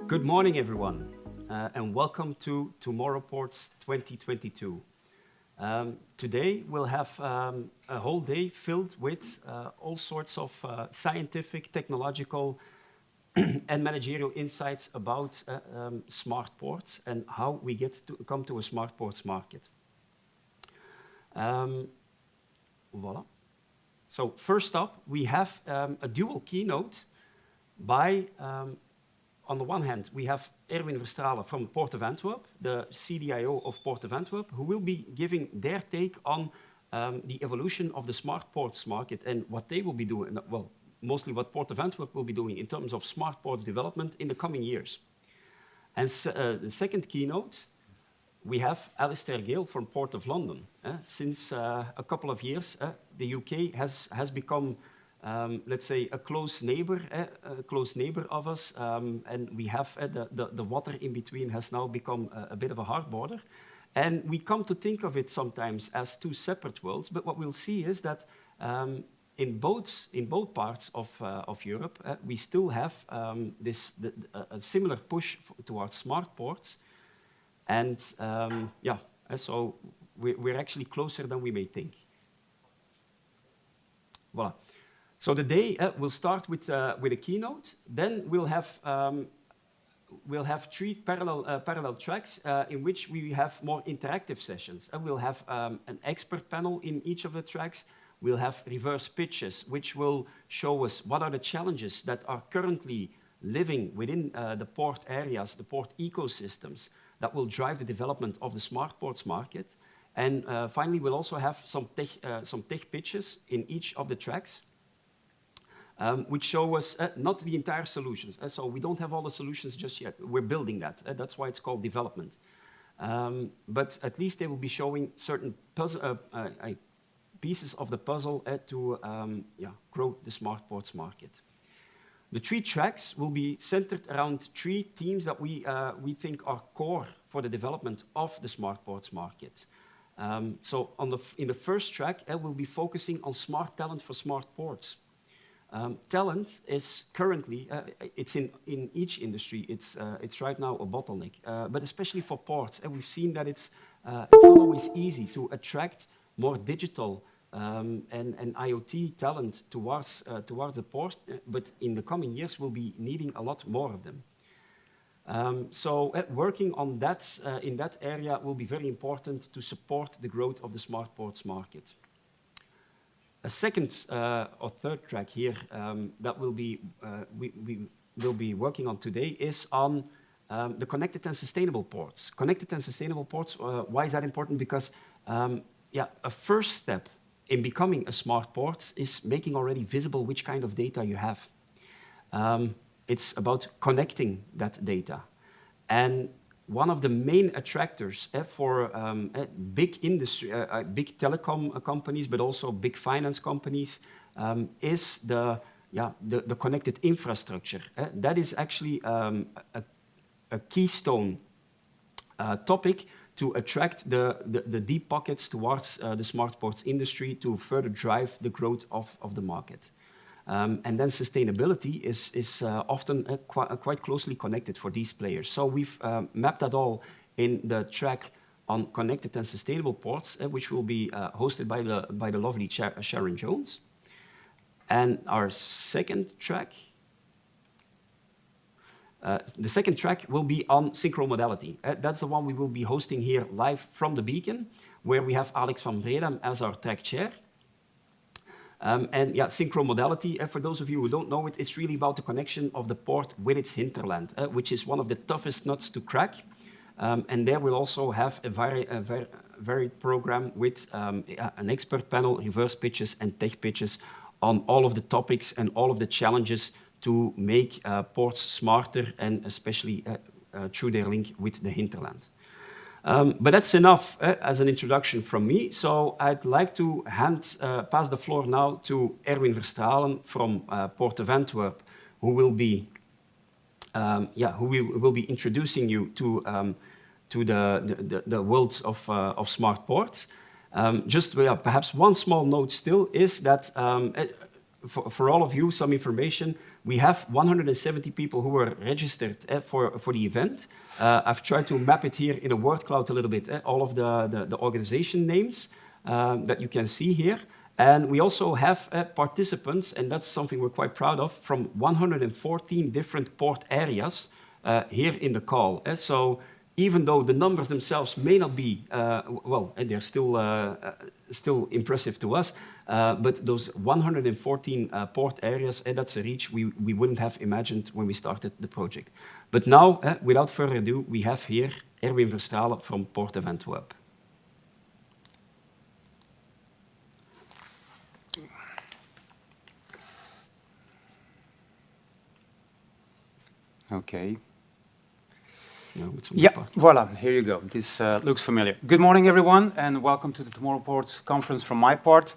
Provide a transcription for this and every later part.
Good morning, everyone, and welcome to Tomorrowports 2022. Today we'll have a whole day filled with all sorts of scientific, technological, and managerial insights about smart ports and how we get to come to a smart ports market. Voila. So first up, we have a dual keynote by on the one hand, we have Erwin Verstralen from Port of Antwerp, the CDIO of Port of Antwerp, who will be giving their take on the evolution of the smart ports market and what they will be doing, well, mostly what Port of Antwerp will be doing in terms of smart ports development in the coming years. And the second keynote, we have Alistair Gale from Port of London. Since a couple of years, the UK has become let's say a close neighbor of us, and we have the water in between has now become a bit of a hard border, and we come to think of it sometimes as two separate worlds. But what we'll see is that in both parts of Europe, we still have a similar push towards smart ports, and so we're actually closer than we may think. Voilà. So the day will start with a keynote. Then we'll have three parallel tracks in which we have more interactive sessions. We'll have an expert panel in each of the tracks. We'll have reverse pitches, which will show us what are the challenges that are currently living within the port areas, the port ecosystems that will drive the development of the smart ports market. And finally, we'll also have some tech pitches in each of the tracks. Which show us not the entire solutions. So we don't have all the solutions just yet. We're building that. That's why it's called development. But at least they will be showing certain pieces of the puzzle to grow the smart ports market. The three tracks will be centered around three themes that we think are core for the development of the smart ports market. So in the first track, we'll be focusing on smart talent for smart ports. Talent is currently, it's in each industry, it's right now a bottleneck, but especially for ports. And we've seen that it's not always easy to attract more digital and IoT talent towards a port, but in the coming years we'll be needing a lot more of them. So working on that, in that area will be very important to support the growth of the smart ports market. A second or third track here that we will be working on today is on the connected and sustainable ports. Connected and sustainable ports, why is that important? Because a first step in becoming a smart port is making already visible which kind of data you have. It's about connecting that data. And one of the main attractors for big industry, big telecom companies, but also big finance companies, is the connected infrastructure. That is actually a keystone topic to attract the deep pockets towards the smart ports industry to further drive the growth of the market. And then sustainability is often quite closely connected for these players. So we've mapped that all in the track on connected and sustainable ports, which will be hosted by the lovely Sharon Jones. And our second track, the second track will be on synchromodality. That's the one we will be hosting here live from the Beacon, where we have Alex van Bredem as our track chair. Synchromodality, for those of you who don't know it, it's really about the connection of the port with its hinterland, which is one of the toughest nuts to crack. And there we'll also have a varied program with an expert panel, reverse pitches, and tech pitches on all of the topics and all of the challenges to make ports smarter, and especially through their link with the hinterland. But that's enough as an introduction from me. So I'd like to pass the floor now to Erwin Verstralen from Port of Antwerp, who will be introducing you to the world of smart ports. Perhaps one small note still is that for all of you, some information. We have 170 people who were registered for the event. I've tried to map it here in a word cloud a little bit, all of the organization names that you can see here. And we also have participants, and that's something we're quite proud of, from 114 different port areas here in the call. So even though the numbers themselves may not be, well, and they're still impressive to us, but those 114 port areas, that's a reach we wouldn't have imagined when we started the project. But now, without further ado, we have here Erwin Verstralen from Port of Antwerp. Okay. Yeah, voila, here you go. This looks familiar. Good morning, everyone, and welcome to the Tomorrowports conference from my part.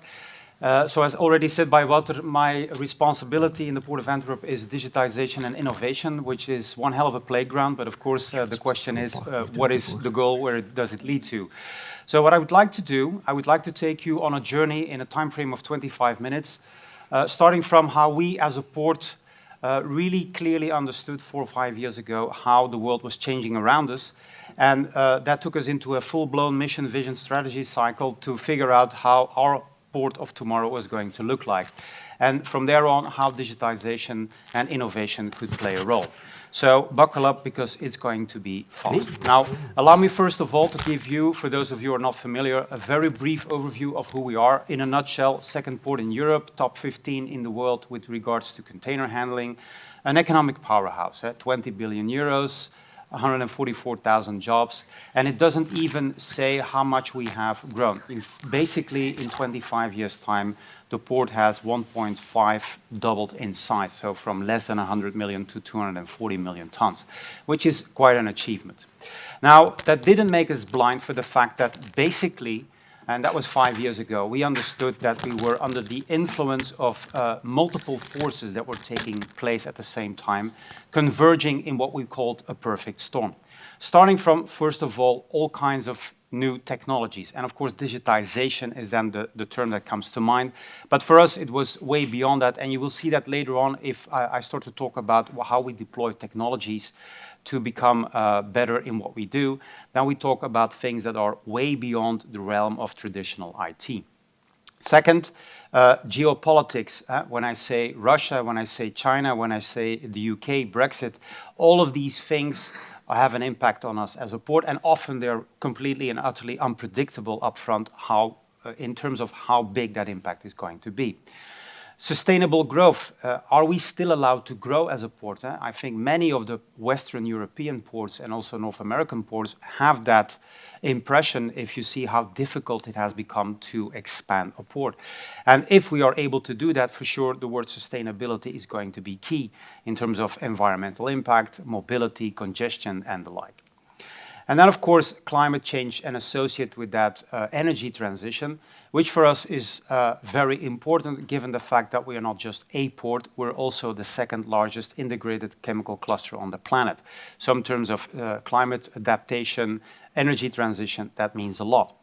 So as already said by Walter, my responsibility in the Port of Antwerp is digitization and innovation, which is one hell of a playground, but of course the question is, what is the goal, where does it lead to? So what I would like to do, I would like to take you on a journey in a time frame of 25 minutes, starting from how we as a port really clearly understood 4 or 5 years ago how the world was changing around us. And that took us into a full-blown mission, vision, strategy cycle to figure out how our port of tomorrow was going to look like. And from there on, how digitization and innovation could play a role. So buckle up, because it's going to be fast. Now, allow me first of all to give you, for those of you who are not familiar, a very brief overview of who we are. In a nutshell, second port in Europe, top 15 in the world with regards to container handling, an economic powerhouse, 20 billion euros, 144,000 jobs, and it doesn't even say how much we have grown. Basically, in 25 years' time, the port has 1.5 doubled in size, so from less than 100 million to 240 million tons, which is quite an achievement. Now, that didn't make us blind for the fact that basically, and that was 5 years ago, we understood that we were under the influence of multiple forces that were taking place at the same time, converging in what we called a perfect storm. Starting from, first of all kinds of new technologies. And of course, digitization is then the term that comes to mind. But for us, it was way beyond that. And you will see that later on if I start to talk about how we deploy technologies to become better in what we do. Then we talk about things that are way beyond the realm of traditional IT. Second, geopolitics. When I say Russia, when I say China, when I say the UK, Brexit, all of these things have an impact on us as a port, and often they're completely and utterly unpredictable upfront in terms of how big that impact is going to be. Sustainable growth. Are we still allowed to grow as a port? I think many of the Western European ports and also North American ports have that impression if you see how difficult it has become to expand a port. And if we are able to do that, for sure, the word sustainability is going to be key in terms of environmental impact, mobility, congestion, and the like. And then, of course, climate change and associated with that energy transition, which for us is very important given the fact that we are not just a port, we're also the second largest integrated chemical cluster on the planet. So in terms of climate adaptation, energy transition, that means a lot.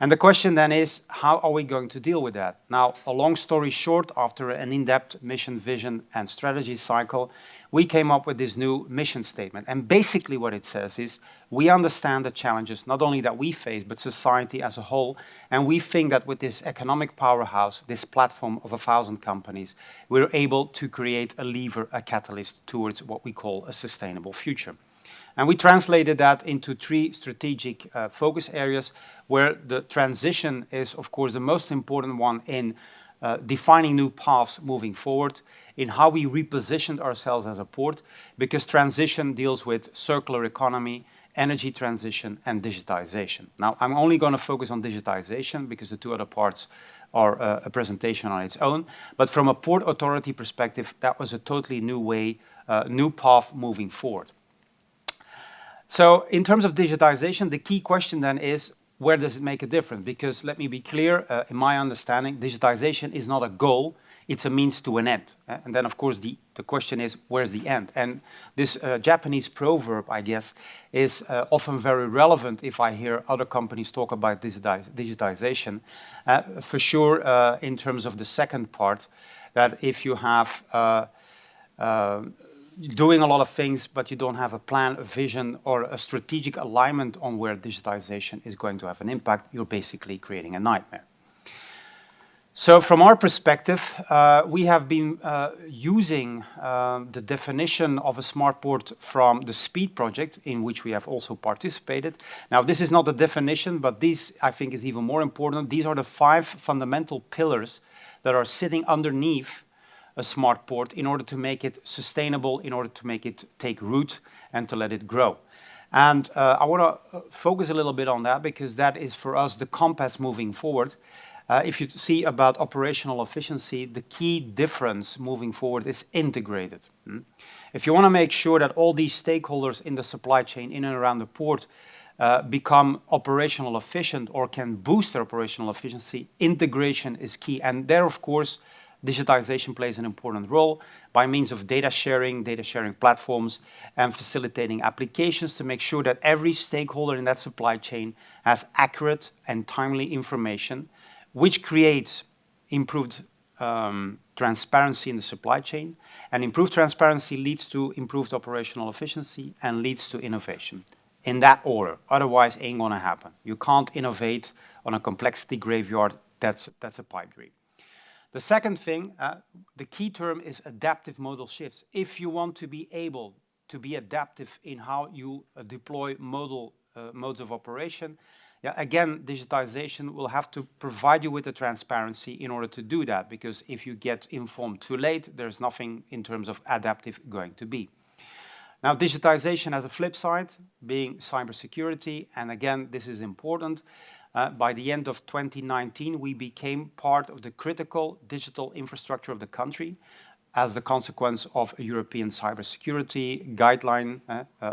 And the question then is, how are we going to deal with that? Now, a long story short, after an in-depth mission, vision, and strategy cycle, we came up with this new mission statement. And basically what it says is, we understand the challenges, not only that we face, but society as a whole. And we think that with this economic powerhouse, this platform of 1,000 companies, we're able to create a lever, a catalyst towards what we call a sustainable future. And we translated that into 3 strategic focus areas, where the transition is, of course, the most important one in defining new paths moving forward, in how we repositioned ourselves as a port, because transition deals with circular economy, energy transition, and digitization. Now, I'm only going to focus on digitization because the 2 other parts are a presentation on its own. But from a port authority perspective, that was a totally new way, new path moving forward. So in terms of digitization, the key question then is, where does it make a difference? Because let me be clear, in my understanding, digitization is not a goal, it's a means to an end. And then, of course, the question is, where's the end? And this Japanese proverb, I guess, is often very relevant if I hear other companies talk about digitization. For sure, in terms of the second part, that if you have doing a lot of things, but you don't have a plan, a vision, or a strategic alignment on where digitization is going to have an impact, you're basically creating a nightmare. So from our perspective, we have been using the definition of a smart port from the SPEED project, in which we have also participated. Now, this is not a definition, but this, I think, is even more important. These are the 5 fundamental pillars that are sitting underneath a smart port in order to make it sustainable, in order to make it take root and to let it grow. And I want to focus a little bit on that, because that is for us the compass moving forward. If you see about operational efficiency, the key difference moving forward is integrated. If you want to make sure that all these stakeholders in the supply chain in and around the port become operational efficient or can boost their operational efficiency, integration is key. And there, of course, digitization plays an important role by means of data sharing platforms, and facilitating applications to make sure that every stakeholder in that supply chain has accurate and timely information, which creates improved transparency in the supply chain. And improved transparency leads to improved operational efficiency and leads to innovation. In that order, otherwise ain't gonna happen. You can't innovate on a complexity graveyard. That's a pipe dream. The second thing, the key term is adaptive modal shifts. If you want to be able to be adaptive in how you deploy modes of operation, again, digitization will have to provide you with the transparency in order to do that, because if you get informed too late, there's nothing in terms of adaptive going to be. Now, digitization has a flip side, being cybersecurity, and again, this is important. By the end of 2019, we became part of the critical digital infrastructure of the country as the consequence of a European cybersecurity guideline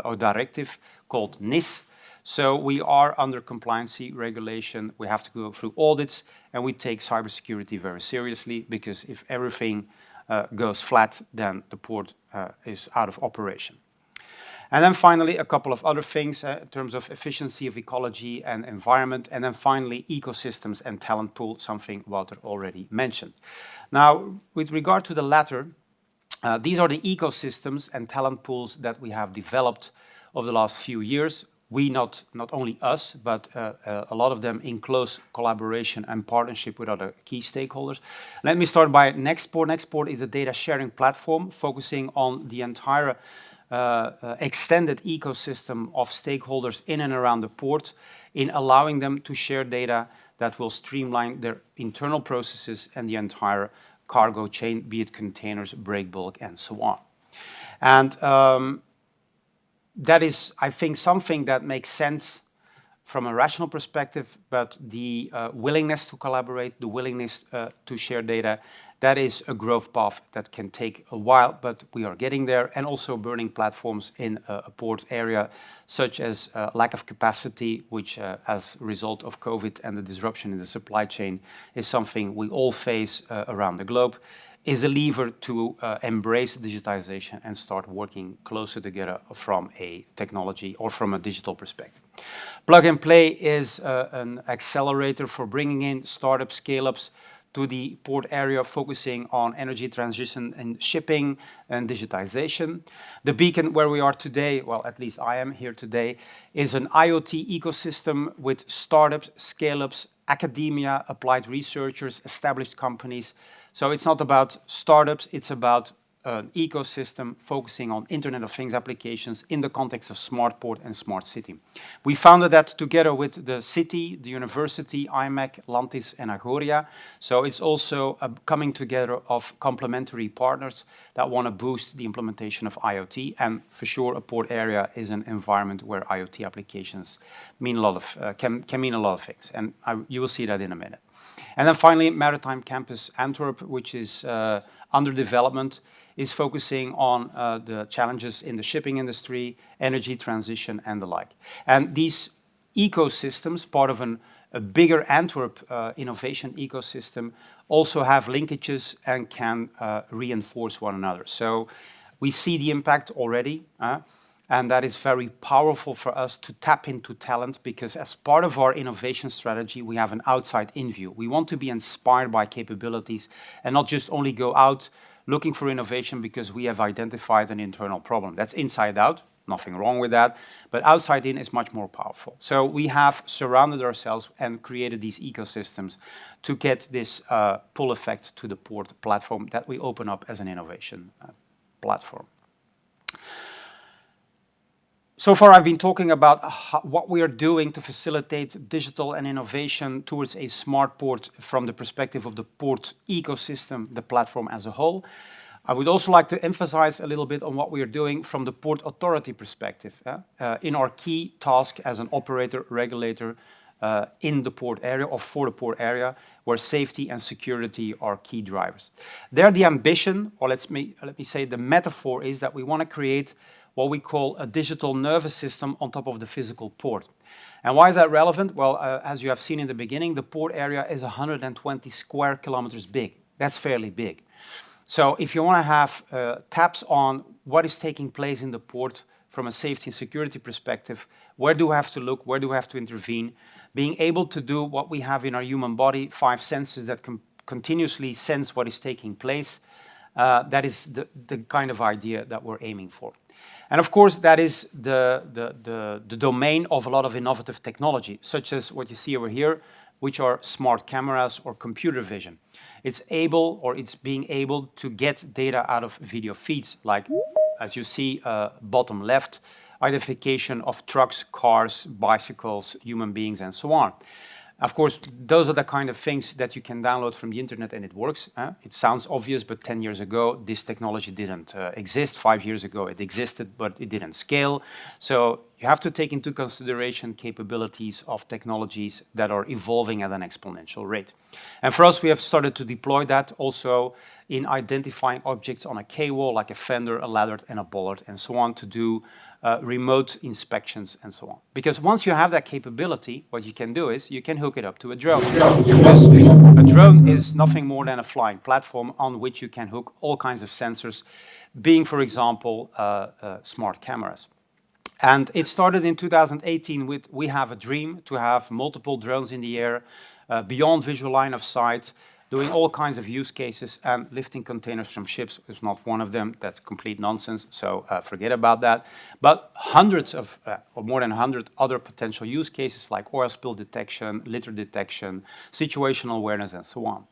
or directive called NIS. So we are under compliancy regulation. We have to go through audits, and we take cybersecurity very seriously, because if everything goes flat, then the port is out of operation. And then finally, a couple of other things in terms of efficiency of ecology and environment. And then finally, ecosystems and talent pool, something Wouter already mentioned. Now, with regard to the latter, these are the ecosystems and talent pools that we have developed over the last few years. We, not only us, but a lot of them in close collaboration and partnership with other key stakeholders. Let me start by Nextport. Nextport is a data sharing platform focusing on the entire extended ecosystem of stakeholders in and around the port, in allowing them to share data that will streamline their internal processes and the entire cargo chain, be it containers, break bulk, and so on. And that is, I think, something that makes sense from a rational perspective, but the willingness to collaborate, the willingness to share data, that is a growth path that can take a while, but we are getting there. And also burning platforms in a port area, such as lack of capacity, which as a result of COVID and the disruption in the supply chain is something we all face around the globe, is a lever to embrace digitization and start working closer together from a technology or from a digital perspective. Plug and Play is an accelerator for bringing in startup scale-ups to the port area, focusing on energy transition and shipping and digitization. The Beacon, where we are today, well, at least I am here today, is an IoT ecosystem with startups, scale-ups, academia, applied researchers, established companies. So it's not about startups, it's about an ecosystem focusing on Internet of Things applications in the context of smart port and smart city. We founded that together with the city, the university, IMEC, Lantis, and Agoria. So it's also a coming together of complementary partners that want to boost the implementation of IoT. And for sure, a port area is an environment where IoT applications mean a lot of, can mean a lot of things. And you will see that in a minute. And then finally, Maritime Campus Antwerp, which is under development, is focusing on the challenges in the shipping industry, energy transition, and the like. And these ecosystems, part of a bigger Antwerp innovation ecosystem, also have linkages and can reinforce one another. So we see the impact already. And that is very powerful for us to tap into talent, because as part of our innovation strategy, we have an outside-in view. We want to be inspired by capabilities and not just only go out looking for innovation because we have identified an internal problem. That's inside out, nothing wrong with that, but outside in is much more powerful. So we have surrounded ourselves and created these ecosystems to get this pull effect to the port platform that we open up as an innovation platform. So far, I've been talking about what we are doing to facilitate digital and innovation towards a smart port from the perspective of the port ecosystem, the platform as a whole. I would also like to emphasize a little bit on what we are doing from the port authority perspective, in our key task as an operator, regulator in the port area or for the port area, where safety and security are key drivers. There, the ambition, or let me say the metaphor, is that we want to create what we call a digital nervous system on top of the physical port. And why is that relevant? Well, as you have seen in the beginning, the port area is 120 square kilometers big. That's fairly big. So if you want to have taps on what is taking place in the port from a safety and security perspective, where do we have to look, where do we have to intervene, being able to do what we have in our human body, 5 senses that can continuously sense what is taking place, that is the kind of idea that we're aiming for. And of course, that is the domain of a lot of innovative technology, such as what you see over here, which are smart cameras or computer vision. It's being able to get data out of video feeds, like, as you see, bottom left, identification of trucks, cars, bicycles, human beings, and so on. Of course, those are the kind of things that you can download from the internet and it works. It sounds obvious, but 10 years ago, this technology didn't exist. 5 years ago, it existed, but it didn't scale. So you have to take into consideration capabilities of technologies that are evolving at an exponential rate. And for us, we have started to deploy that also in identifying objects on a K-wall, like a fender, a ladder, and a bollard, and so on, to do remote inspections and so on. Because once you have that capability, what you can do is you can hook it up to a drone. Because a drone is nothing more than a flying platform on which you can hook all kinds of sensors, being, for example, smart cameras. And it started in 2018 with, we have a dream to have multiple drones in the air, beyond visual line of sight, doing all kinds of use cases, and lifting containers from ships is not one of them. That's complete nonsense, so forget about that. But hundreds of, or more than 100 other potential use cases like oil spill detection, litter detection, situational awareness, and so on.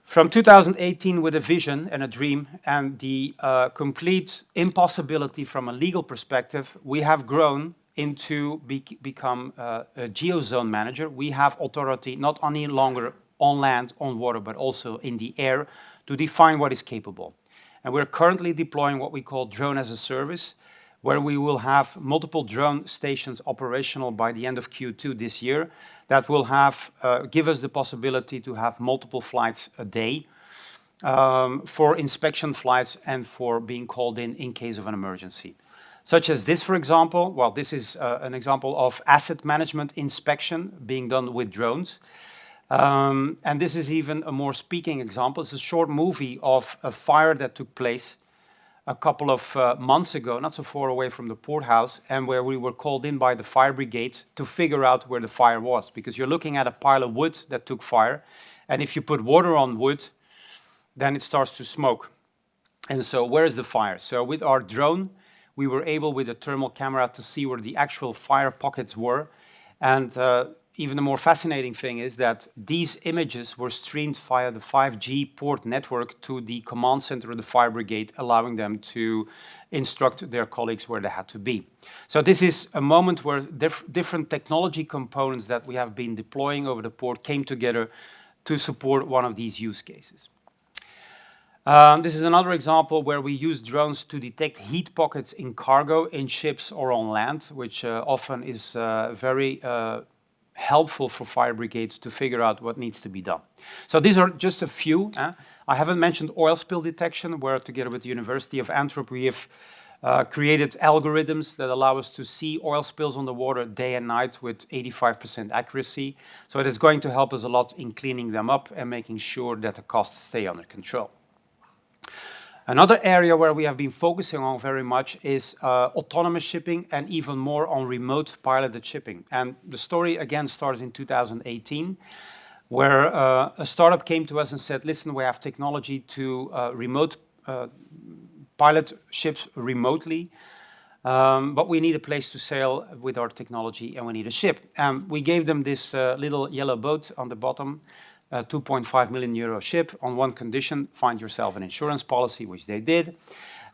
From 2018, with a vision and a dream and the complete impossibility from a legal perspective, we have grown into become a geozone manager. We have authority not any longer on land, on water, but also in the air to define what is capable. And we're currently deploying what we call drone as a service, where we will have multiple drone stations operational by the end of Q2 this year that will have, give us the possibility to have multiple flights a day for inspection flights and for being called in case of an emergency. Such as this, for example. Well, this is an example of asset management inspection being done with drones. And this is even a more speaking example. It's a short movie of a fire that took place a couple of months ago, not so far away from the port house, and where we were called in by the fire brigade to figure out where the fire was. Because you're looking at a pile of wood that took fire, and if you put water on wood, then it starts to smoke. And so where is the fire? So with our drone, we were able with a thermal camera to see where the actual fire pockets were. And even the more fascinating thing is that these images were streamed via the 5G port network to the command center of the fire brigade, allowing them to instruct their colleagues where they had to be. So this is a moment where different technology components that we have been deploying over the port came together to support one of these use cases. This is another example where we use drones to detect heat pockets in cargo, in ships or on land, which often is very helpful for fire brigades to figure out what needs to be done. So these are just a few. I haven't mentioned oil spill detection, where together with the University of Antwerp we have created algorithms that allow us to see oil spills on the water day and night with 85% accuracy. So it is going to help us a lot in cleaning them up and making sure that the costs stay under control. Another area where we have been focusing on very much is autonomous shipping and even more on remote piloted shipping. And the story again starts in 2018, where a startup came to us and said, listen, we have technology to remote pilot ships remotely, but we need a place to sail with our technology and we need a ship. And we gave them this little yellow boat on the bottom, a 2.5 million euro ship on one condition: find yourself an insurance policy, which they did.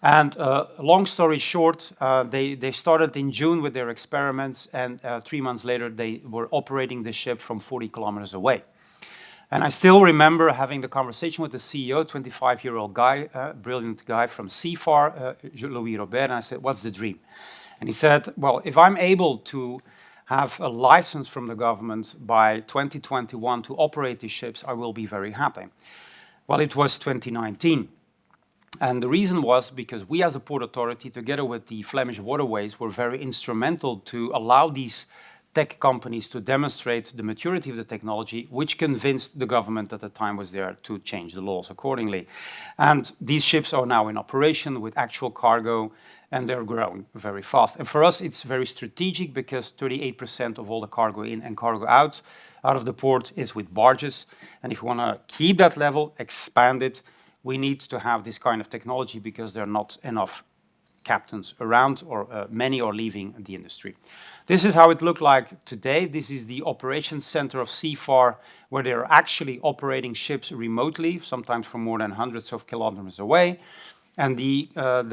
And long story short, they started in June with their experiments, and 3 months later they were operating the ship from 40 kilometers away. And I still remember having the conversation with the CEO, 25-year-old guy, brilliant guy from CFAR, Louis Robert, and I said, what's the dream? And he said, well, if I'm able to have a license from the government by 2021 to operate these ships, I will be very happy. Well, it was 2019. And the reason was because we as a port authority, together with the Flemish waterways, were very instrumental to allow these tech companies to demonstrate the maturity of the technology, which convinced the government at the time was there to change the laws accordingly. And these ships are now in operation with actual cargo, and they're growing very fast. And for us, it's very strategic because 38% of all the cargo in and cargo out of the port is with barges. And if we want to keep that level, expand it, we need to have this kind of technology because there are not enough captains around, or many are leaving the industry. This is how it looked like today. This is the operations center of CFAR, where they are actually operating ships remotely, sometimes from more than hundreds of kilometers away. And the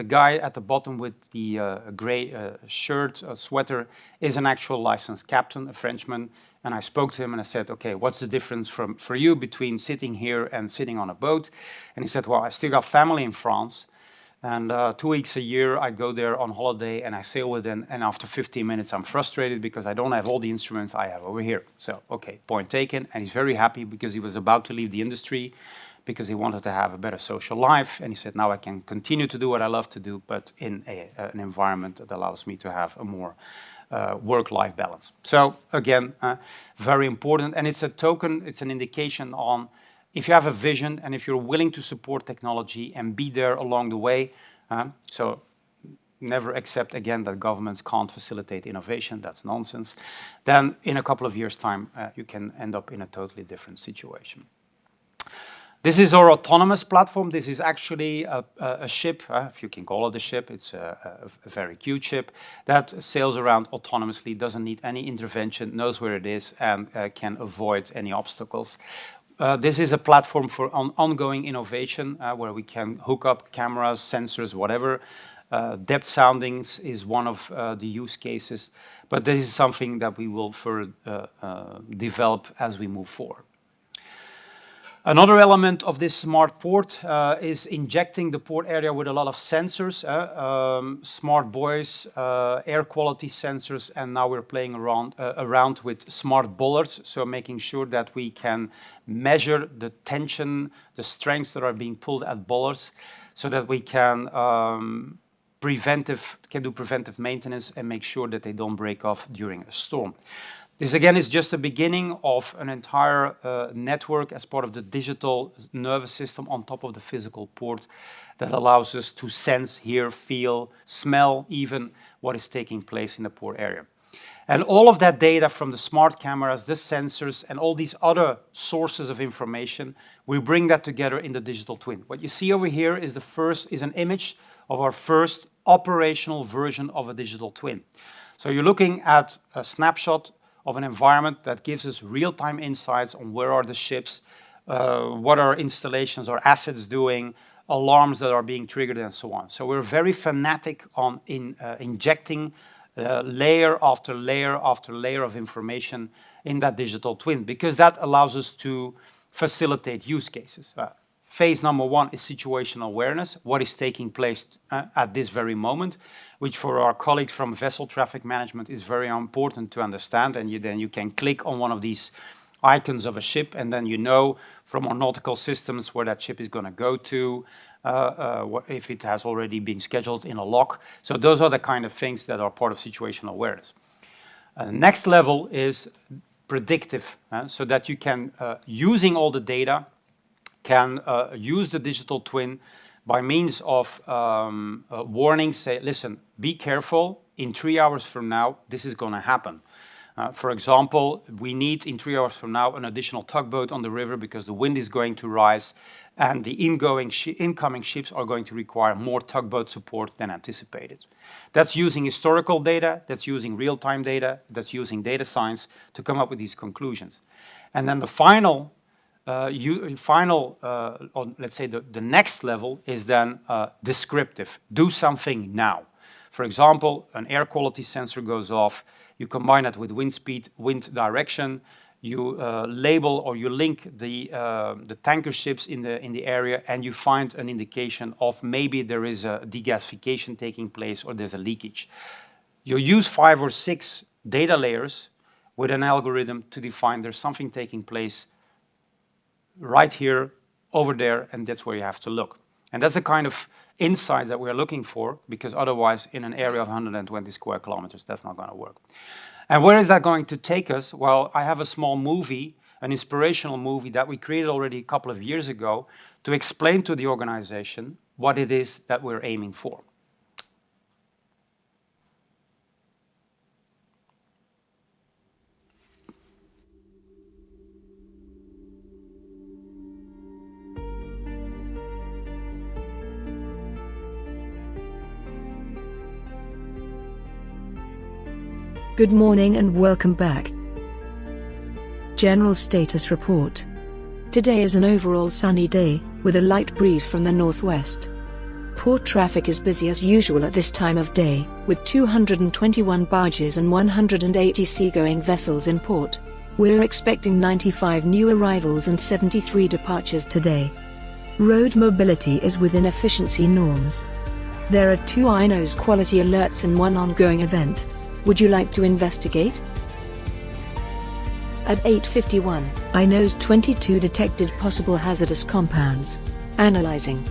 guy at the bottom with the gray shirt, sweater, is an actual licensed captain, a Frenchman. And I spoke to him and I said, okay, what's the difference for you between sitting here and sitting on a boat? And he said, well, I still got family in France. And 2 weeks a year, I go there on holiday and I sail with them. And after 15 minutes, I'm frustrated because I don't have all the instruments I have over here. So, okay, point taken. And he's very happy because he was about to leave the industry because he wanted to have a better social life. And he said, now I can continue to do what I love to do, but in an environment that allows me to have a more work-life balance. So again, very important. And it's a token, it's an indication on if you have a vision and if you're willing to support technology and be there along the way. So never accept again that governments can't facilitate innovation. That's nonsense. Then in a couple of years' time, you can end up in a totally different situation. This is our autonomous platform. This is actually a ship, if you can call it a ship. It's a very cute ship that sails around autonomously, doesn't need any intervention, knows where it is, and can avoid any obstacles. This is a platform for ongoing innovation where we can hook up cameras, sensors, whatever. Depth soundings is one of the use cases, but this is something that we will further develop as we move forward. Another element of this smart port is injecting the port area with a lot of sensors, smart buoys, air quality sensors, and now we're playing around with smart bollards, so making sure that we can measure the tension, the strengths that are being pulled at bollards, so that we can do preventive maintenance and make sure that they don't break off during a storm. This again is just the beginning of an entire network as part of the digital nervous system on top of the physical port that allows us to sense, hear, feel, smell even what is taking place in the port area. And all of that data from the smart cameras, the sensors, and all these other sources of information, we bring that together in the digital twin. What you see over here is an image of our first operational version of a digital twin. So you're looking at a snapshot of an environment that gives us real-time insights on where are the ships, what are installations or assets doing, alarms that are being triggered, and so on. So we're very fanatic on injecting layer after layer after layer of information in that digital twin, because that allows us to facilitate use cases. Phase number one is situational awareness, what is taking place at this very moment, which for our colleagues from vessel traffic management is very important to understand. And then you can click on one of these icons of a ship, and then you know from our nautical systems where that ship is going to go to, if it has already been scheduled in a lock. So those are the kind of things that are part of situational awareness. Next level is predictive, so that you can, using all the data, can use the digital twin, by means of warnings, say, listen, be careful, in 3 hours from now, this is going to happen. For example, we need in 3 hours from now an additional tugboat on the river because the wind is going to rise and the incoming ships are going to require more tugboat support than anticipated. That's using historical data, that's using real-time data, that's using data science to come up with these conclusions. And then the final, let's say the next level is then descriptive. Do something now. For example, an air quality sensor goes off, you combine it with wind speed, wind direction, you label or you link the tanker ships in the area, and you find an indication of maybe there is a degasification taking place or there's a leakage. You use 5 or 6 data layers with an algorithm to define there's something taking place right here, over there, and that's where you have to look. And that's the kind of insight that we're looking for, because otherwise in an area of 120 square kilometers, that's not going to work. And where is that going to take us? Well, I have a small movie, an inspirational movie that we created already a couple of years ago to explain to the organization what it is that we're aiming for. Good morning and welcome back. General status report. Today is an overall sunny day, with a light breeze from the northwest. Port traffic is busy as usual at this time of day, with 221 barges and 180 seagoing vessels in port. We're expecting 95 new arrivals and 73 departures today. Road mobility is within efficiency norms. There are 2 INOS quality alerts and 1 ongoing event. Would you like to investigate? At 8:51, INOS 22 detected possible hazardous compounds. Analyzing.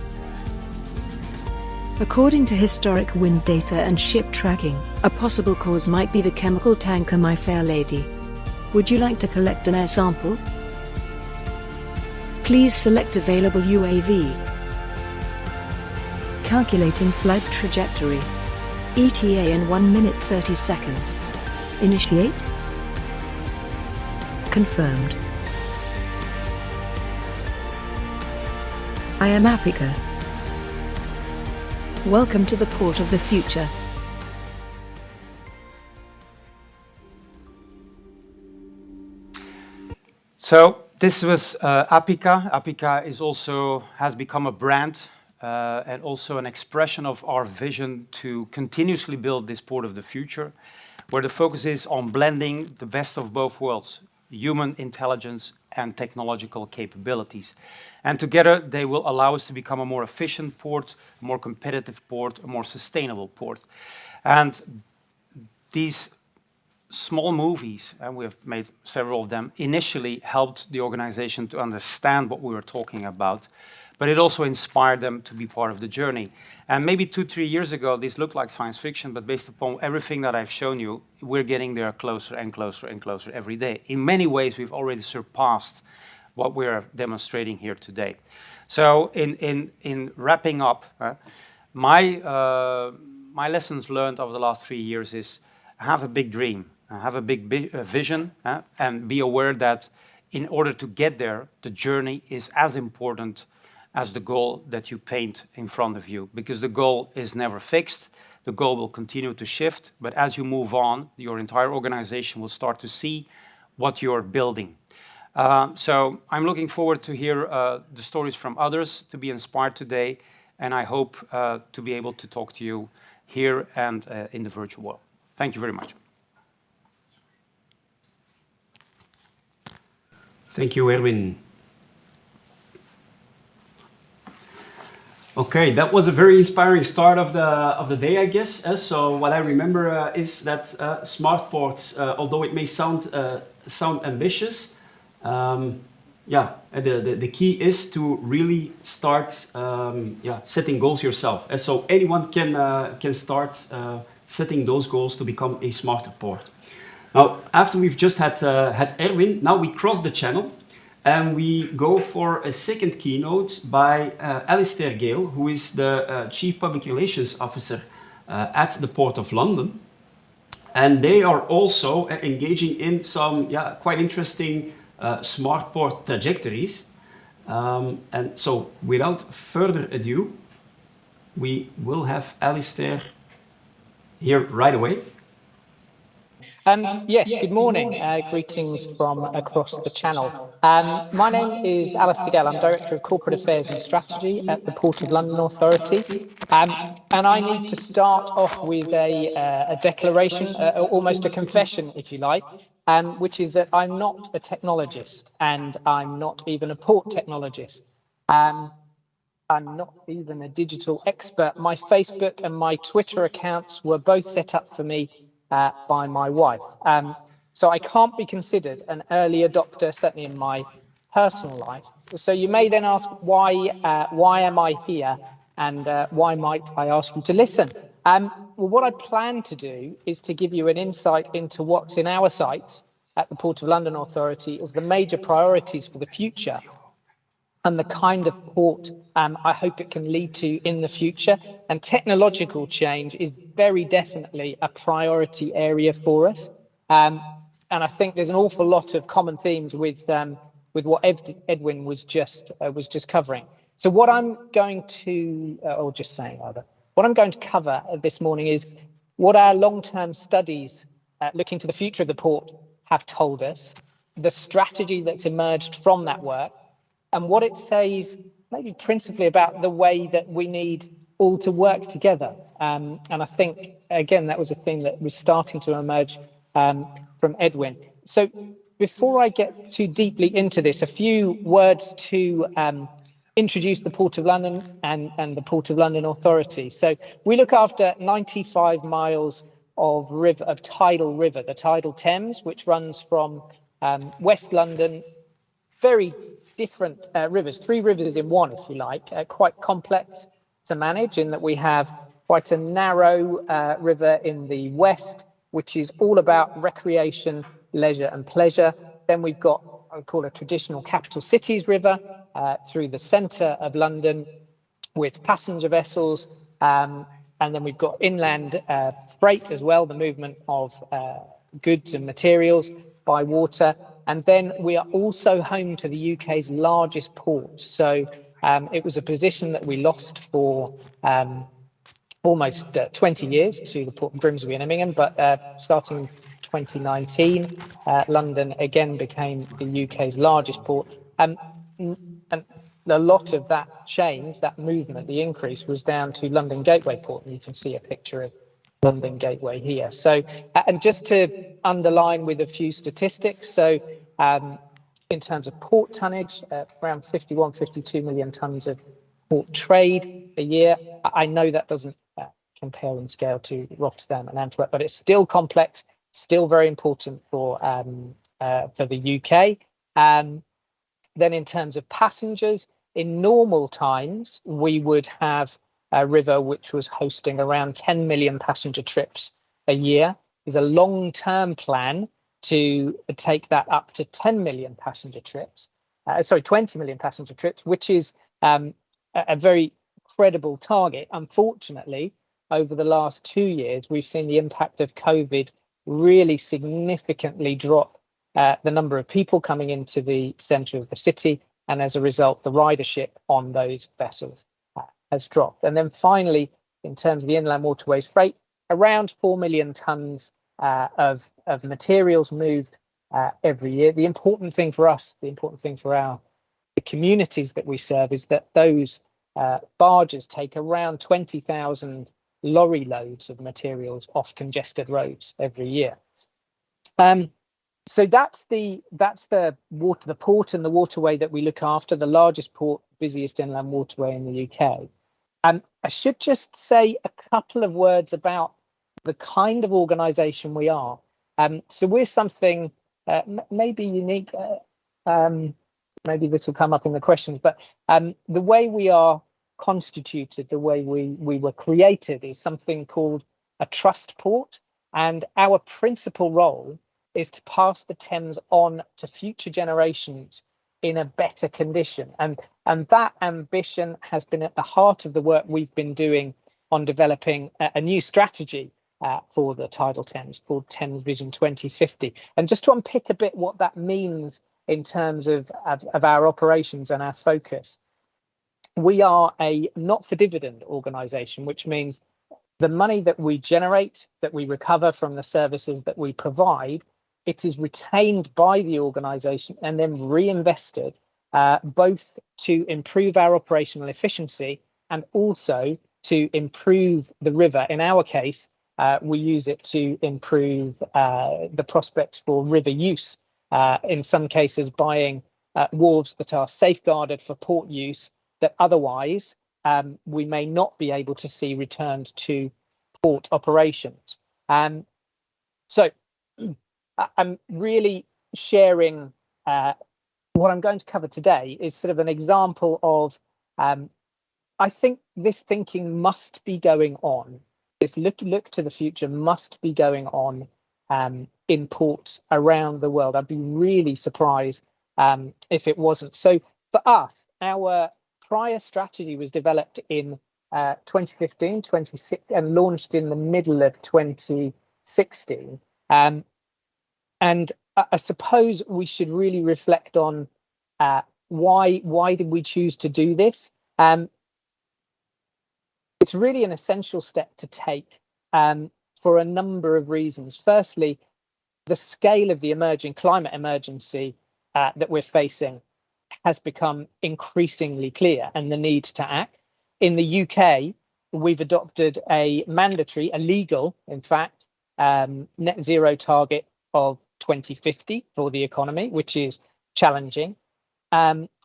According to historic wind data and ship tracking, a possible cause might be the chemical tanker My Fair Lady. Would you like to collect an air sample? Please select available UAV. Calculating flight trajectory. ETA in 1 minute 30 seconds. Initiate. Confirmed. I am Apika. Welcome to the port of the future. So this was Apika. Apika has become a brand and also an expression of our vision to continuously build this port of the future, where the focus is on blending the best of both worlds, human intelligence and technological capabilities. And together they will allow us to become a more efficient port, a more competitive port, a more sustainable port. And these small movies, and we have made several of them, initially helped the organization to understand what we were talking about, but it also inspired them to be part of the journey. And maybe 2-3 years ago, this looked like science fiction, but based upon everything that I've shown you, we're getting there closer and closer and closer every day. In many ways, we've already surpassed what we're demonstrating here today. So in wrapping up, my lessons learned over the last 3 years is have a big dream, have a big vision, and be aware that in order to get there, the journey is as important as the goal that you paint in front of you, because the goal is never fixed. The goal will continue to shift, but as you move on, your entire organization will start to see what you're building. So I'm looking forward to hear the stories from others, to be inspired today, and I hope to be able to talk to you here and in the virtual world. Thank you very much. Thank you, Erwin. Okay, that was a very inspiring start of the day, I guess. So what I remember is that smart ports, although it may sound ambitious, the key is to really start setting goals yourself. And so anyone can start setting those goals to become a smarter port. Now, after we've just had Erwin, now we cross the channel And we go for a second keynote by Alistair Gale, who is the Chief Public Relations Officer at the Port of London. And they are also engaging in some quite interesting smart port trajectories. And so without further ado, we will have Alistair here right away. Yes, good morning. Greetings from across the channel. My name is Alistair Gale. I'm Director of Corporate Affairs and Strategy at the Port of London Authority. And I need to start off with a declaration, almost a confession, if you like, which is that I'm not a technologist and I'm not even a port technologist. I'm not even a digital expert. My Facebook and my Twitter accounts were both set up for me by my wife. So I can't be considered an early adopter, certainly in my personal life. So you may then ask, why am I here? And why might I ask you to listen? Well, what I plan to do is to give you an insight into what's in our sights at the Port of London Authority as the major priorities for the future, and the kind of port I hope it can lead to in the future. And technological change is very definitely a priority area for us. And I think there's an awful lot of common themes with what Edwin was just covering. So what I'm going to, or just saying rather, what I'm going to cover this morning is what our long-term studies looking to the future of the port have told us, the strategy that's emerged from that work, and what it says maybe principally about the way that we need all to work together. And I think, again, that was a theme that was starting to emerge from Edwin. So before I get too deeply into this, a few words to introduce the Port of London and the Port of London Authority. So we look after 95 miles of tidal river, the tidal Thames, which runs from West London, very different rivers, three rivers in one, if you like, quite complex to manage in that we have quite a narrow river in the west, which is all about recreation, leisure and pleasure. Then we've got what I call a traditional capital cities river through the centre of London with passenger vessels. And then we've got inland freight as well, the movement of goods and materials by water. And then we are also home to the UK's largest port. So it was a position that we lost for almost 20 years to the Port of Grimsby and Immingham, but starting in 2019, London again became the UK's largest port. And a lot of that change, that movement, the increase was down to London Gateway Port. And you can see a picture of London Gateway here. So, and just to underline with a few statistics, so in terms of port tonnage, around 52 million tonnes of port trade a year. I know that doesn't compare in scale to Rotterdam and Antwerp, but it's still complex, still very important for the UK. Then in terms of passengers, in normal times, we would have a river which was hosting around 10 million passenger trips a year. There's a long-term plan to take that up to 10 million passenger trips, 20 million passenger trips, which is a very credible target. Unfortunately, over the last 2 years, we've seen the impact of COVID really significantly drop the number of people coming into the centre of the city. And as a result, the ridership on those vessels has dropped. And then finally, in terms of the inland waterways freight, around 4 million tonnes of materials moved every year. The important thing for us, the important thing for the communities that we serve is that those barges take around 20,000 lorry loads of materials off congested roads every year. So that's the port and the waterway that we look after, the largest port, busiest inland waterway in the UK. I should just say a couple of words about the kind of organisation we are. So we're something maybe unique. Maybe this will come up in the questions, but the way we are constituted, the way we were created, is something called a trust port, and our principal role is to pass the Thames on to future generations in a better condition. And that ambition has been at the heart of the work we've been doing on developing a new strategy for the tidal Thames called Thames Vision 2050. And just to unpick a bit what that means in terms of our operations and our focus, we are a not-for-dividend organisation, which means the money that we generate, that we recover from the services that we provide, it is retained by the organisation and then reinvested both to improve our operational efficiency and also to improve the river. In our case, we use it to improve the prospects for river use. In some cases, buying wharves that are safeguarded for port use that otherwise we may not be able to see returned to port operations. So I'm really sharing what I'm going to cover today is sort of an example of, I think this thinking must be going on. This look to the future must be going on in ports around the world. I'd be really surprised if it wasn't. So for us, our prior strategy was developed in 2015, 2016, and launched in the middle of 2016. And I suppose we should really reflect on why did we choose to do this? It's really an essential step to take for a number of reasons. Firstly, the scale of the emerging climate emergency that we're facing has become increasingly clear, and the need to act. In the UK, we've adopted a mandatory, a legal, in fact, net zero target of 2050 for the economy, which is challenging.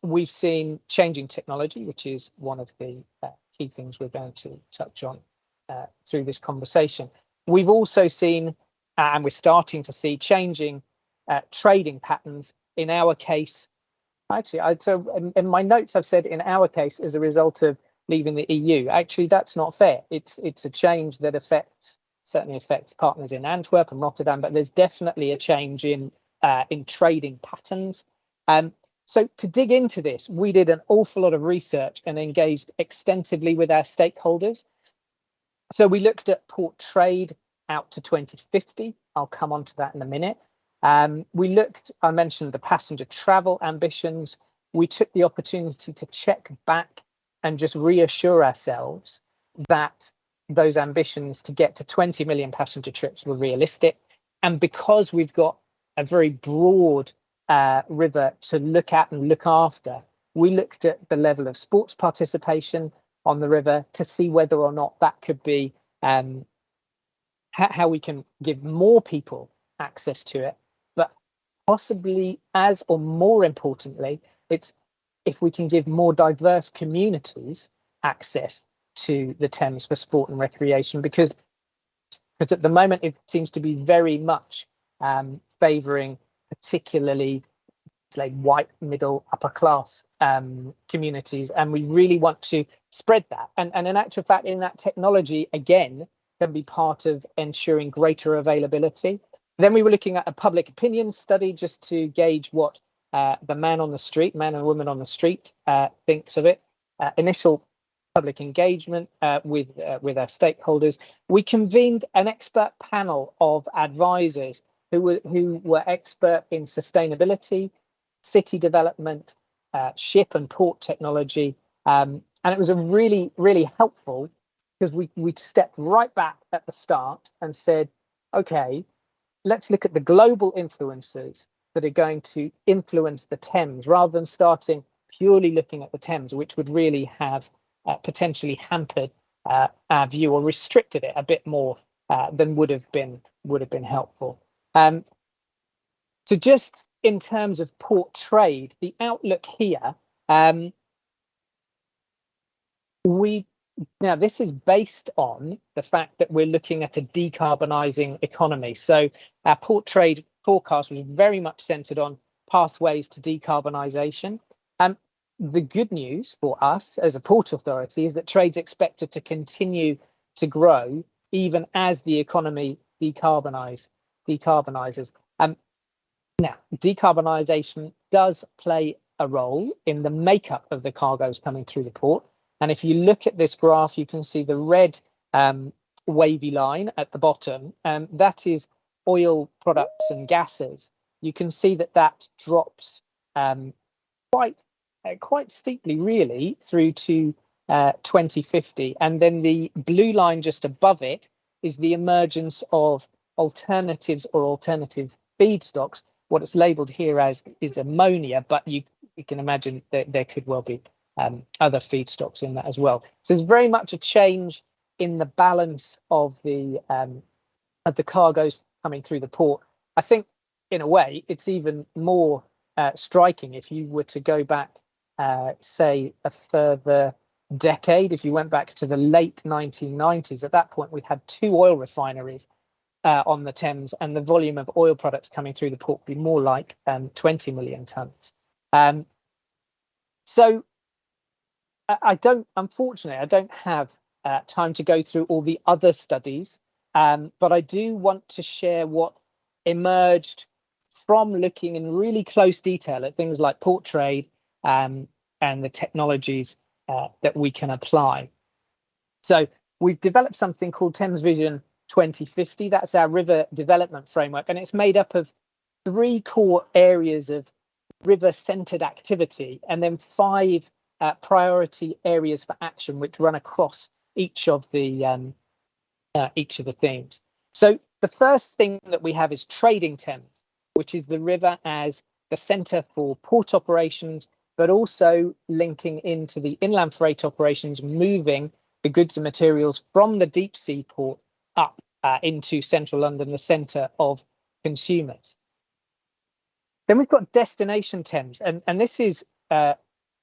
We've seen changing technology, which is one of the key things we're going to touch on through this conversation. We've also seen, and we're starting to see, changing trading patterns. In our case, actually, so in my notes, I've said in our case as a result of leaving the EU. Actually, that's not fair. It's a change that certainly affects partners in Antwerp and Rotterdam, but there's definitely a change in trading patterns. So to dig into this, we did an awful lot of research and engaged extensively with our stakeholders. So we looked at port trade out to 2050. I'll come on to that in a minute. I mentioned the passenger travel ambitions. We took the opportunity to check back and just reassure ourselves that those ambitions to get to 20 million passenger trips were realistic. And because we've got a very broad river to look at and look after, we looked at the level of sports participation on the river to see whether or not that could be how we can give more people access to it, but possibly as or more importantly, it's if we can give more diverse communities access to the Thames for sport and recreation, because at the moment it seems to be very much favouring particularly like white, middle, upper class communities, and we really want to spread that. And in actual fact, in that technology, again, can be part of ensuring greater availability. Then we were looking at a public opinion study just to gauge what the man and woman on the street thinks of it. Initial public engagement with our stakeholders. We convened an expert panel of advisors who were expert in sustainability, city development, ship and port technology, and it was a really, really helpful because we stepped right back at the start and said, okay, let's look at the global influences that are going to influence the Thames, rather than starting purely looking at the Thames, which would really have potentially hampered our view or restricted it a bit more than would have been helpful. So just in terms of port trade, the outlook here, now this is based on the fact that we're looking at a decarbonising economy. So our port trade forecast was very much centred on pathways to decarbonisation. The good news for us as a port authority is that trade's expected to continue to grow even as the economy decarbonises. Now, decarbonisation does play a role in the makeup of the cargoes coming through the port. And if you look at this graph, you can see the red wavy line at the bottom, and that is oil products and gases. You can see that that drops quite steeply, really, through to 2050. And then the blue line just above it is the emergence of alternatives or alternative feedstocks. What it's labelled here as is ammonia, but you can imagine that there could well be other feedstocks in that as well. So there's very much a change in the balance of the cargoes coming through the port. I think, in a way, it's even more striking if you were to go back, say, a further decade. If you went back to the late 1990s, at that point we had 2 oil refineries on the Thames, and the volume of oil products coming through the port would be more like 20 million tonnes. So unfortunately, I don't have time to go through all the other studies, but I do want to share what emerged from looking in really close detail at things like port trade and the technologies that we can apply. So we've developed something called Thames Vision 2050. That's our river development framework, and it's made up of 3 core areas of river-centred activity, and then 5 priority areas for action, which run across each of the themes. So the first thing that we have is trading Thames, which is the river as the centre for port operations, but also linking into the inland freight operations, moving the goods and materials from the deep sea port up into central London, the centre of consumers. Then we've got destination Thames, and this is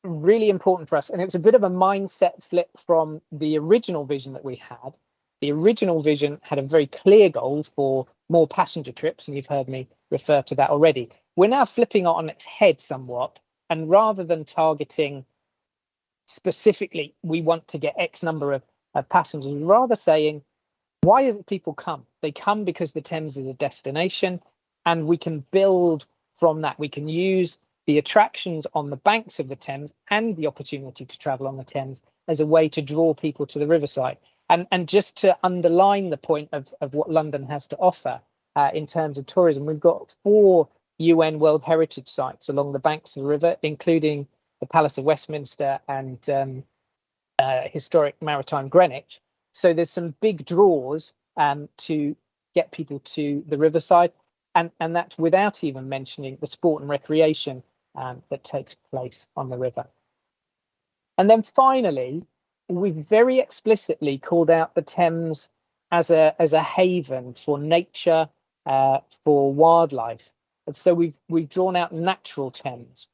really important for us. And it's a bit of a mindset flip from the original vision that we had. The original vision had a very clear goal for more passenger trips, and you've heard me refer to that already. We're now flipping it on its head somewhat, and rather than targeting specifically, we want to get X number of passengers, we're rather saying, why is it people come? They come because the Thames is a destination, and we can build from that. We can use the attractions on the banks of the Thames and the opportunity to travel on the Thames as a way to draw people to the riverside. And just to underline the point of what London has to offer in terms of tourism, we've got 4 UN World Heritage Sites along the banks of the river, including the Palace of Westminster and historic Maritime Greenwich. So there's some big draws to get people to the riverside, and that's without even mentioning the sport and recreation that takes place on the river. And then finally, we've very explicitly called out the Thames as a haven for nature, for wildlife. And so we've drawn out natural Thames.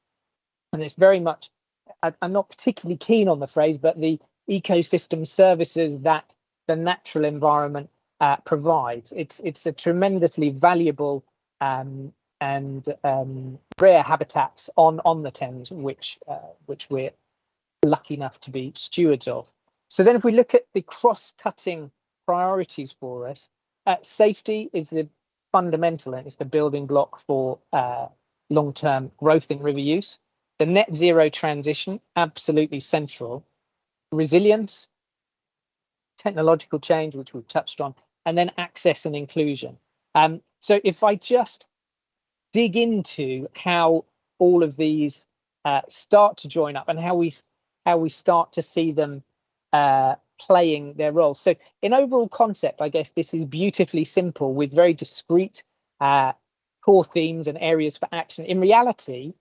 And it's very much, I'm not particularly keen on the phrase, but the ecosystem services that the natural environment provides. It's a tremendously valuable and rare habitats on the Thames, which we're lucky enough to be stewards of. So then if we look at the cross-cutting priorities for us, safety is the fundamental, and it's the building block for long-term growth in river use. The net zero transition, absolutely central. Resilience, technological change, which we've touched on, and then access and inclusion. So if I just dig into how all of these start to join up and how we start to see them playing their role. So in overall concept, I guess this is beautifully simple with very discrete core themes and areas for action. In reality,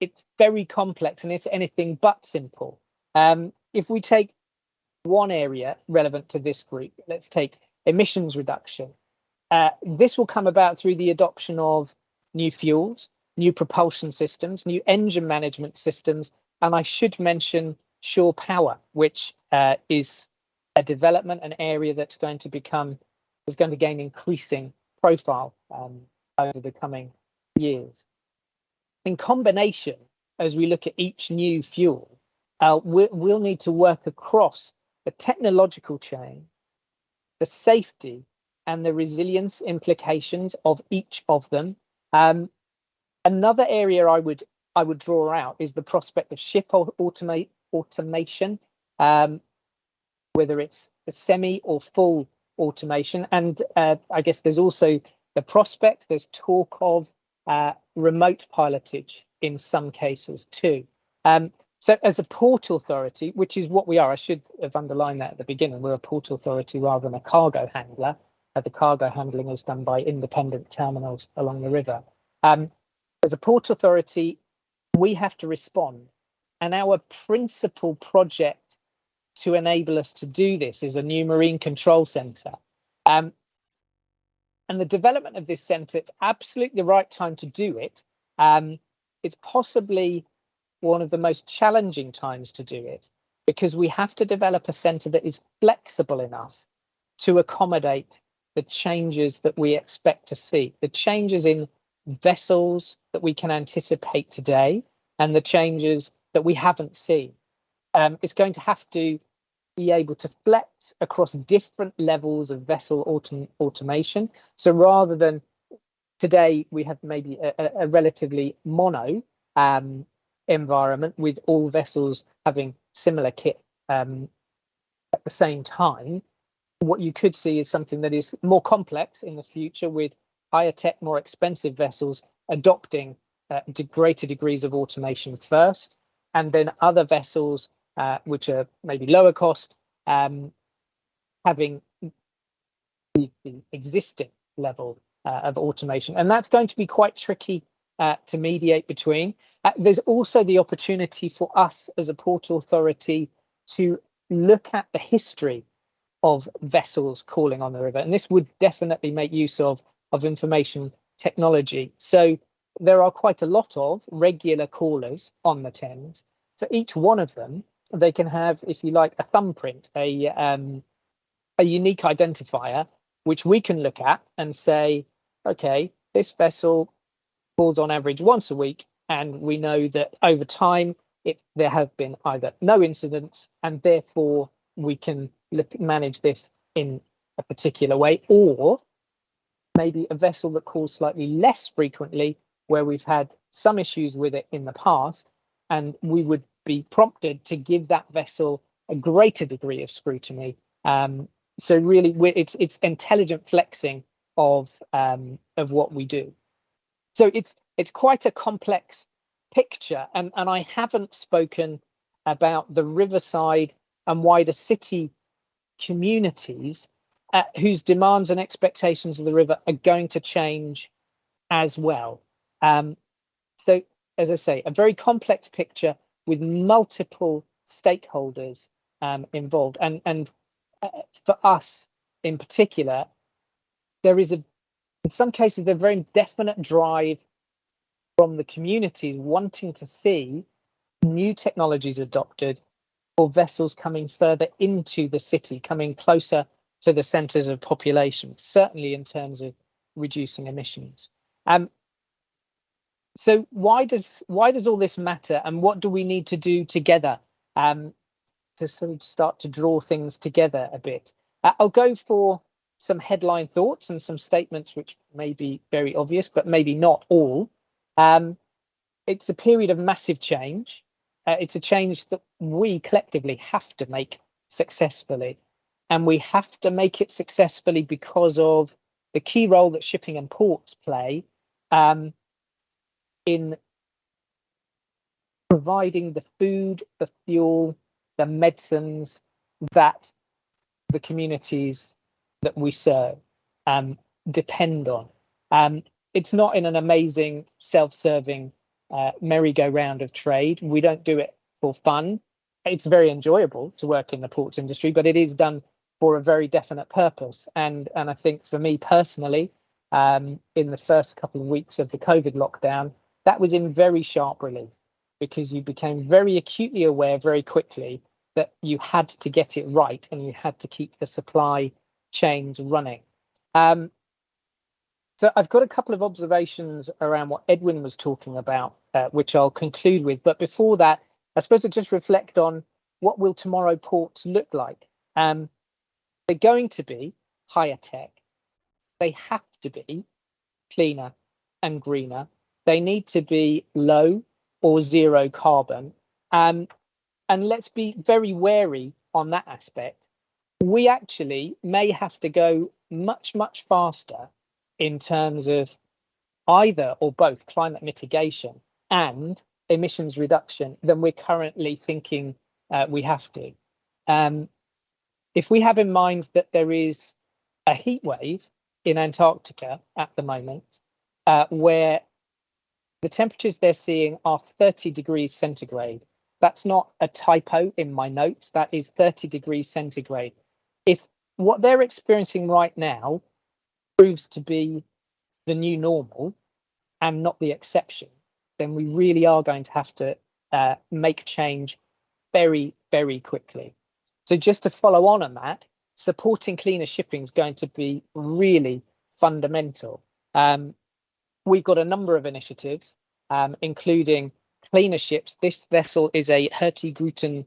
it's very complex and it's anything but simple. If we take one area relevant to this group, let's take emissions reduction. This will come about through the adoption of new fuels, new propulsion systems, new engine management systems, and I should mention shore power, which is a development, an area that's going to gain increasing profile over the coming years. In combination, as we look at each new fuel, we'll need to work across the technological chain, the safety and the resilience implications of each of them. Another area I would I would draw out is the prospect of ship automation, whether it's a semi or full automation. And I guess there's also the prospect, there's talk of remote pilotage in some cases too. So as a port authority, which is what we are, I should have underlined that at the beginning, we're a port authority rather than a cargo handler. The cargo handling is done by independent terminals along the river. As a port authority, we have to respond. And our principal project to enable us to do this is a new marine control centre. And the development of this centre, it's absolutely the right time to do it. It's possibly one of the most challenging times to do it, because we have to develop a centre that is flexible enough to accommodate the changes that we expect to see, the changes in vessels that we can anticipate today and the changes that we haven't seen. It's going to have to be able to flex across different levels of vessel automation. So rather than today, we have maybe a relatively mono environment with all vessels having similar kit at the same time. What you could see is something that is more complex in the future, with higher tech, more expensive vessels adopting greater degrees of automation first, and then other vessels which are maybe lower cost having the existing level of automation. And that's going to be quite tricky to mediate between. There's also the opportunity for us as a port authority to look at the history of vessels calling on the river. And this would definitely make use of information technology. So there are quite a lot of regular callers on the Thames. For each one of them, they can have, if you like, a thumbprint, a unique identifier, which we can look at and say, okay, this vessel calls on average once a week, and we know that over time there have been either no incidents, and therefore we can manage this in a particular way, or maybe a vessel that calls slightly less frequently, where we've had some issues with it in the past, and we would be prompted to give that vessel a greater degree of scrutiny. So really, it's intelligent flexing of what we do. So it's quite a complex picture, and I haven't spoken about the riverside and wider city communities whose demands and expectations of the river are going to change as well. So, as I say, a very complex picture with multiple stakeholders involved, and for us in particular, there is in some cases a very definite drive from the community wanting to see new technologies adopted for vessels coming further into the city, coming closer to the centres of population, certainly in terms of reducing emissions. So why does all this matter, and what do we need to do together to sort of start to draw things together a bit? I'll go for some headline thoughts and some statements which may be very obvious, but maybe not all. It's a period of massive change. It's a change that we collectively have to make successfully. And we have to make it successfully because of the key role that shipping and ports play in providing the food, the fuel, the medicines that the communities that we serve depend on. It's not in an amazing self-serving merry-go-round of trade. We don't do it for fun. It's very enjoyable to work in the ports industry, but it is done for a very definite purpose. And I think for me personally, in the first couple of weeks of the COVID lockdown, that was in very sharp relief, because you became very acutely aware very quickly that you had to get it right and you had to keep the supply chains running. So I've got a couple of observations around what Edwin was talking about, which I'll conclude with. But before that, I suppose I'll just reflect on what will tomorrow ports look like. They're going to be higher tech. They have to be cleaner and greener. They need to be low or zero carbon. And let's be very wary on that aspect. We actually may have to go much, much faster in terms of either or both climate mitigation and emissions reduction than we're currently thinking we have to. If we have in mind that there is a heat wave in Antarctica at the moment, where the temperatures they're seeing are 30 degrees centigrade. That's not a typo in my notes. That is 30 degrees centigrade. If what they're experiencing right now proves to be the new normal and not the exception, then we really are going to have to make change very, very quickly. So just to follow on that, supporting cleaner shipping is going to be really fundamental. We've got a number of initiatives, including cleaner ships. This vessel is a Hurtigruten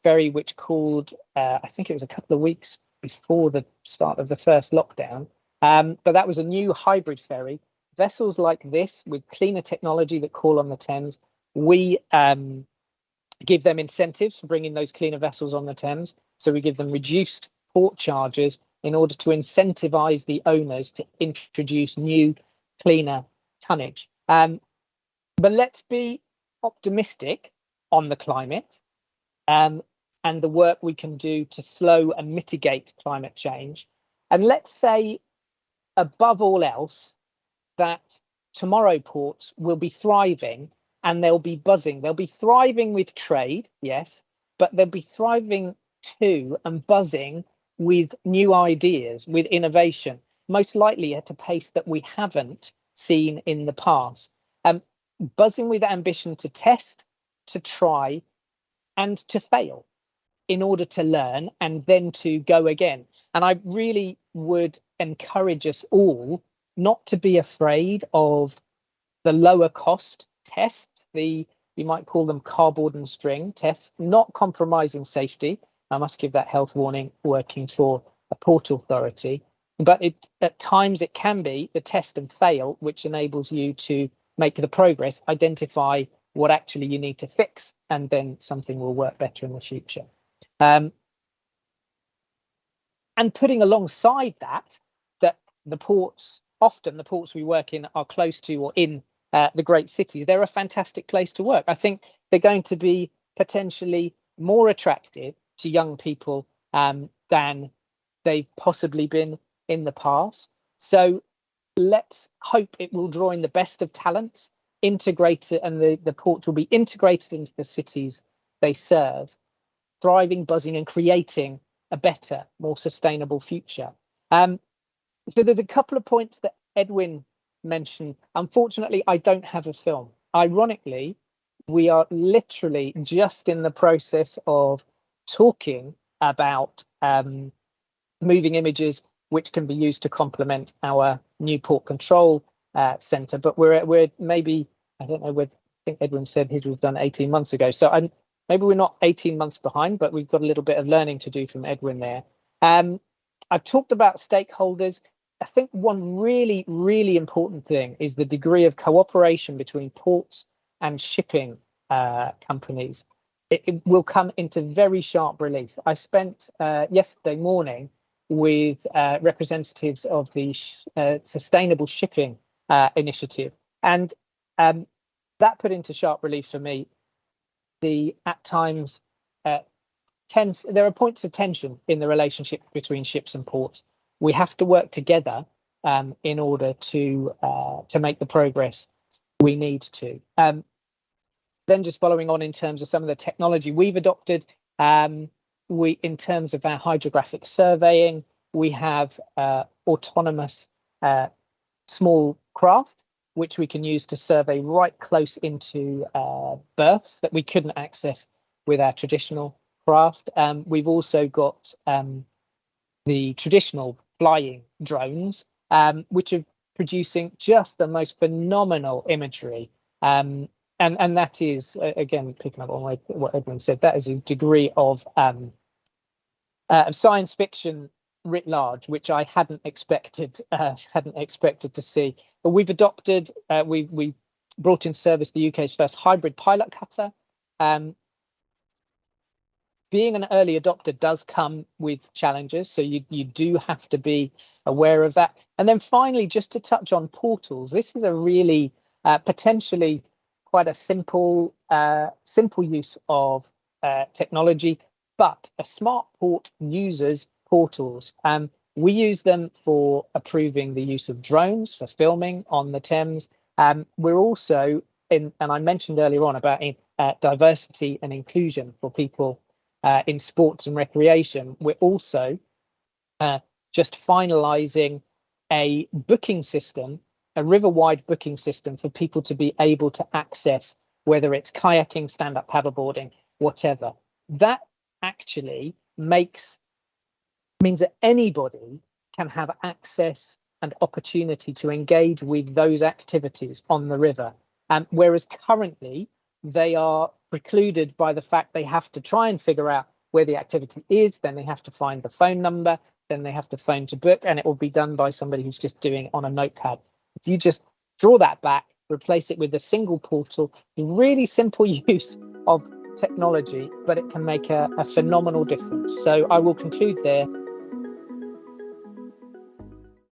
ferry, which called, I think it was a couple of weeks before the start of the first lockdown. But that was a new hybrid ferry. Vessels like this with cleaner technology that call on the Thames, we give them incentives for bringing those cleaner vessels on the Thames. So we give them reduced port charges in order to incentivize the owners to introduce new cleaner tonnage. But let's be optimistic on the climate and the work we can do to slow and mitigate climate change. And let's say, above all else, that Tomorrowports will be thriving and they'll be buzzing. They'll be thriving with trade, yes, but they'll be thriving too and buzzing with new ideas, with innovation, most likely at a pace that we haven't seen in the past. Buzzing with ambition to test, to try, and to fail in order to learn and then to go again. And I really would encourage us all not to be afraid of the lower cost tests, you might call them cardboard and string tests, not compromising safety. I must give that health warning working for a port authority. But at times it can be the test and fail, which enables you to make the progress, identify what actually you need to fix, and then something will work better in the future. And putting alongside that the ports, often the ports we work in are close to or in the great cities. They're a fantastic place to work. I think they're going to be potentially more attractive to young people than they've possibly been in the past. So let's hope it will draw in the best of talents, integrated, and the ports will be integrated into the cities they serve, thriving, buzzing, and creating a better, more sustainable future. So there's a couple of points that Edwin mentioned. Unfortunately, I don't have a film. Ironically, we are literally just in the process of talking about moving images which can be used to complement our new port control center. But we're maybe, I don't know, I think Edwin said his was done 18 months ago. So maybe we're not 18 months behind, but we've got a little bit of learning to do from Edwin there. I've talked about stakeholders. I think one really, really important thing is the degree of cooperation between ports and shipping companies. It will come into very sharp relief. I spent yesterday morning with representatives of the Sustainable Shipping Initiative, and that put into sharp relief for me at times there are points of tension in the relationship between ships and ports. We have to work together in order to make the progress we need to. Then just following on in terms of some of the technology we've adopted, in terms of our hydrographic surveying, we have autonomous small craft, which we can use to survey right close into berths that we couldn't access with our traditional craft. We've also got the traditional flying drones, which are producing just the most phenomenal imagery. And that is, again, picking up on what Edwin said, that is a degree of science fiction writ large, which I hadn't expected to see. But we've adopted, we brought in service the UK's first hybrid pilot cutter. Being an early adopter does come with challenges, so you do have to be aware of that. And then finally, just to touch on portals, this is a really potentially quite a simple use of technology, but a smart port uses portals. We use them for approving the use of drones for filming on the Thames. We're also and I mentioned earlier on about diversity and inclusion for people in sports and recreation. We're also just finalising a booking system, a river-wide booking system for people to be able to access, whether it's kayaking, stand-up paddleboarding, whatever. That actually means that anybody can have access and opportunity to engage with those activities on the river. Whereas currently they are precluded by the fact they have to try and figure out where the activity is, then they have to find the phone number, then they have to phone to book, and it will be done by somebody who's just doing it on a notepad. If you just draw that back, replace it with a single portal, really simple use of technology, but it can make a phenomenal difference. So I will conclude there.